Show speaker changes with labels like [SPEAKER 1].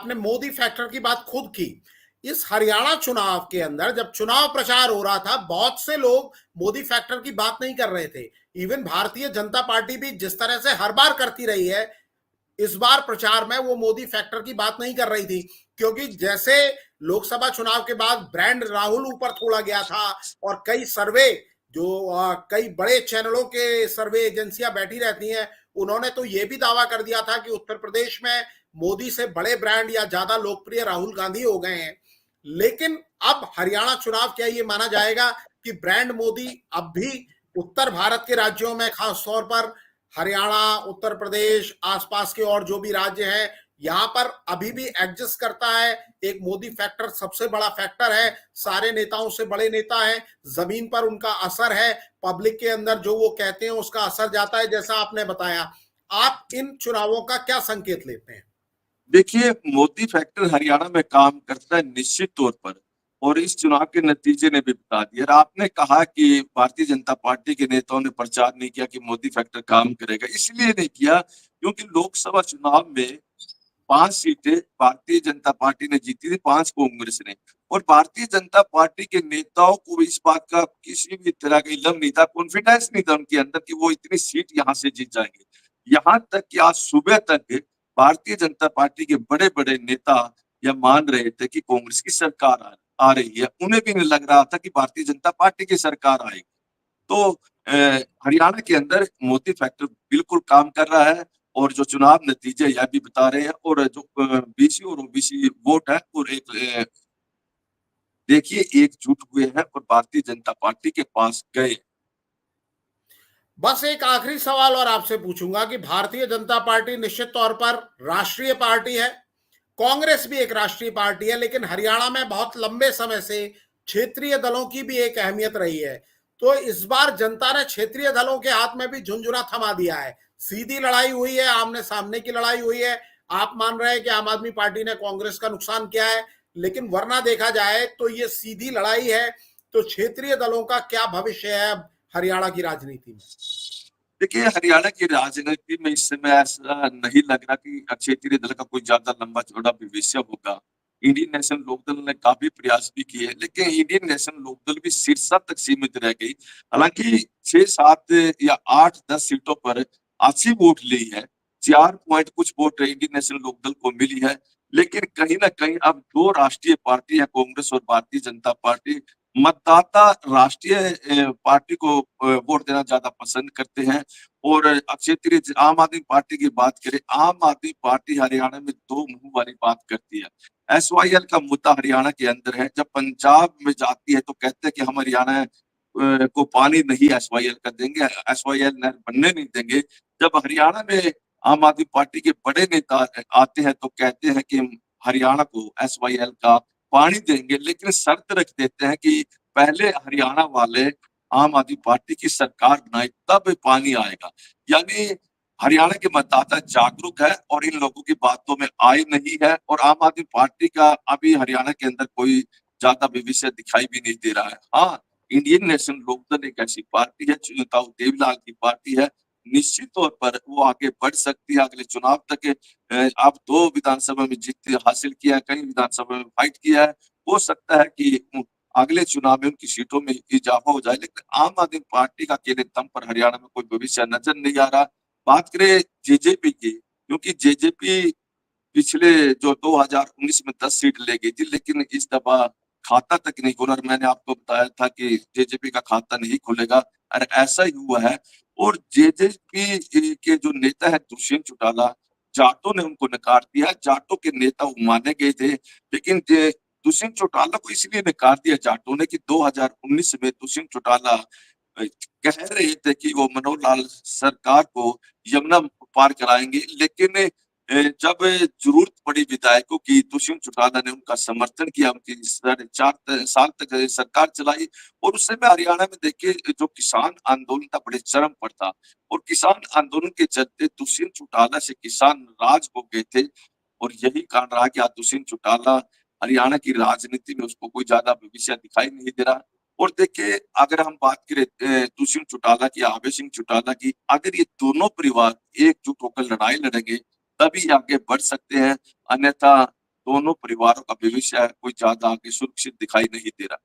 [SPEAKER 1] आपने मोदी फैक्टर की बात खुद की। इस हरियाणा चुनाव के अंदर जब चुनाव प्रचार हो रहा था, बहुत से लोग मोदी फैक्टर की बात नहीं कर रहे थे। इवन भारतीय जनता पार्टी भी जिस तरह से हर बार करती रही है, इस बार प्रचार में वो मोदी फैक्टर की बात नहीं कर रही थी, क्योंकि जैसे लोकसभा चुनाव के बाद ब्रांड राहुल ऊपर छोड़ा गया था और कई सर्वे जो कई बड़े चैनलों के सर्वे एजेंसियां बैठी रहती हैं, उन्होंने तो ये भी दावा कर दिया था कि उत्तर प्रदेश में मोदी से बड़े ब्रांड या ज्यादा लोकप्रिय राहुल गांधी हो गए हैं। लेकिन अब हरियाणा चुनाव क्या ये माना जाएगा कि ब्रांड मोदी अब भी उत्तर भारत के राज्यों में, खास तौर पर हरियाणा, उत्तर प्रदेश, आसपास के और जो भी राज्य हैं, यहां पर अभी भी एग्जिस्ट करता है? एक मोदी फैक्टर सबसे बड़ा फैक्टर है, सारे नेताओं से बड़े नेता हैं, जमीन पर उनका असर है, पब्लिक के अंदर जो वो कहते हैं उसका असर जाता है, जैसा आपने बताया। आप इन चुनावों का क्या संकेत लेते हैं?
[SPEAKER 2] देखिए, मोदी फैक्टर हरियाणा में काम करता है निश्चित तौर पर, और इस चुनाव के नतीजे ने भी बता दिया। और आपने कहा कि भारतीय जनता पार्टी के नेताओं ने प्रचार नहीं किया कि मोदी फैक्टर काम करेगा। इसलिए नहीं किया क्योंकि लोकसभा चुनाव में 5 सीटें भारतीय जनता पार्टी ने जीती थी, 5 कांग्रेस ने। और भारतीय जनता पार्टी के नेताओं को इस बात का किसी भी तरह का इल्म नहीं था, कॉन्फिडेंस नहीं था उनके अंदर कि वो इतनी सीट यहाँ से जीत जाएंगे। यहाँ तक कि आज सुबह तक भारतीय जनता पार्टी के बड़े-बड़े नेता यह मान रहे थे कि कांग्रेस की सरकार आ रही है। उन्हें भी नहीं लग रहा था कि भारतीय जनता पार्टी की सरकार आएगी। तो हरियाणा के अंदर मोदी फैक्टर बिल्कुल काम कर रहा है, और जो चुनाव नतीजे यह भी बता रहे हैं। और जो बीसी और ओबीसी वोट है, और एक देखिए एकजुट हुए हैं और भारतीय जनता पार्टी के पास गए।
[SPEAKER 1] बस एक आखिरी सवाल और आपसे पूछूंगा कि भारतीय जनता पार्टी निश्चित तौर पर राष्ट्रीय पार्टी है, कांग्रेस भी एक राष्ट्रीय पार्टी है, लेकिन हरियाणा में बहुत लंबे समय से क्षेत्रीय दलों की भी एक अहमियत रही है। तो इस बार जनता ने क्षेत्रीय दलों के हाथ में भी झुंझुना थमा दिया है। सीधी लड़ाई हुई है, आमने सामने की लड़ाई हुई है। आप मान रहे हैं कि आम आदमी पार्टी ने कांग्रेस का नुकसान किया है, लेकिन वरना देखा जाए तो ये सीधी लड़ाई है। तो क्षेत्रीय दलों का क्या भविष्य है अब हरियाणा की राजनीति में?
[SPEAKER 2] देखिए, हरियाणा की राजनीति में इस समय ऐसा नहीं लग रहा कि क्षेत्रीय दल का कोई ज्यादा लंबा चौड़ा भविष्य होगा। इंडियन नेशनल लोकदल ने काफी प्रयास भी किए, लेकिन इंडियन नेशनल लोकदल भी शीर्षा तक सीमित रह गई। हालांकि 6-7 या 8-10 सीटों पर अच्छी वोट ली है, 4 पॉइंट कुछ वोट इंडियन नेशनल लोकदल को मिली है। लेकिन कहीं ना कहीं अब 2 राष्ट्रीय पार्टी है, कांग्रेस और भारतीय जनता पार्टी। मतदाता राष्ट्रीय पार्टी को वोट देना ज्यादा पसंद करते हैं। और क्षेत्रीय आम आदमी पार्टी की बात करें, आम आदमी पार्टी हरियाणा में दो मुंह वाली बात करती है। एसवाईएल का मुद्दा हरियाणा के अंदर है। जब पंजाब में जाती है तो कहते हैं कि हम हरियाणा को पानी नहीं एसवाईएल का देंगे, एसवाईएल नहर बनने नहीं देंगे। जब हरियाणा में आम आदमी पार्टी के बड़े नेता आते हैं तो कहते हैं कि हम हरियाणा को एसवाईएल का पानी देंगे, लेकिन शर्त रख देते हैं कि पहले हरियाणा वाले आम आदमी पार्टी की सरकार बनाए तब पानी आएगा। यानी हरियाणा के मतदाता जागरूक है और इन लोगों की बातों में आए नहीं है। और आम आदमी पार्टी का अभी हरियाणा के अंदर कोई ज्यादा भविष्य दिखाई भी नहीं दे रहा है। हाँ, इंडियन नेशनल लोकदल एक ऐसी पार्टी है, ताऊ देवीलाल की पार्टी है, निश्चित तौर पर वो आगे बढ़ सकती है अगले चुनाव तक। अब 2 विधानसभा में जीत हासिल किया है, कई विधानसभा में फाइट किया है। हो सकता है कि अगले चुनाव में उनकी सीटों में इजाफा हो जाए, लेकिन आम आदमी पार्टी का अकेले दम पर हरियाणा में कोई भविष्य नजर नहीं आ रहा। बात करें जेजेपी की, क्योंकि जेजेपी पिछले जो 2019 में 10 सीट ले गई थी, लेकिन इस दफा खाता तक नहीं खोला। और मैंने आपको बताया था कि जेजेपी का खाता नहीं खुलेगा, और ऐसा ही हुआ है। और जेजेपी के जो नेता है दुष्यंत चौटाला, जाटों ने उनको नकार दिया। जाटों के नेता वो माने गए थे, लेकिन दुष्यंत चौटाला को इसलिए नकार दिया जाटों ने कि 2019 में दुष्यंत चौटाला कह रहे थे कि वो मनोहर लाल सरकार को यमुना पार कराएंगे, लेकिन जब जरूरत पड़ी विधायकों की, दुष्यंत चौटाला ने उनका समर्थन किया, उनकी 4.5 साल तक सरकार चलाई। और उस समय हरियाणा में देखिए जो किसान आंदोलन था बड़े चरम पर था, और किसान आंदोलन के चलते दुष्यंत चौटाला से किसान नाराज हो गए थे। और यही कारण रहा कि आज दुष्यंत चौटाला हरियाणा की राजनीति में उसको कोई ज्यादा भविष्य दिखाई नहीं दे रहा। और देखिए, अगर हम बात करें दुष्यंत चौटाला की, आभय सिंह चौटाला की, अगर ये दोनों परिवार एकजुट होकर लड़ाई लड़ेंगे तभी आगे बढ़ सकते हैं। अन्यथा दोनों परिवारों का भविष्य कोई ज्यादा आगे सुरक्षित दिखाई नहीं दे रहा।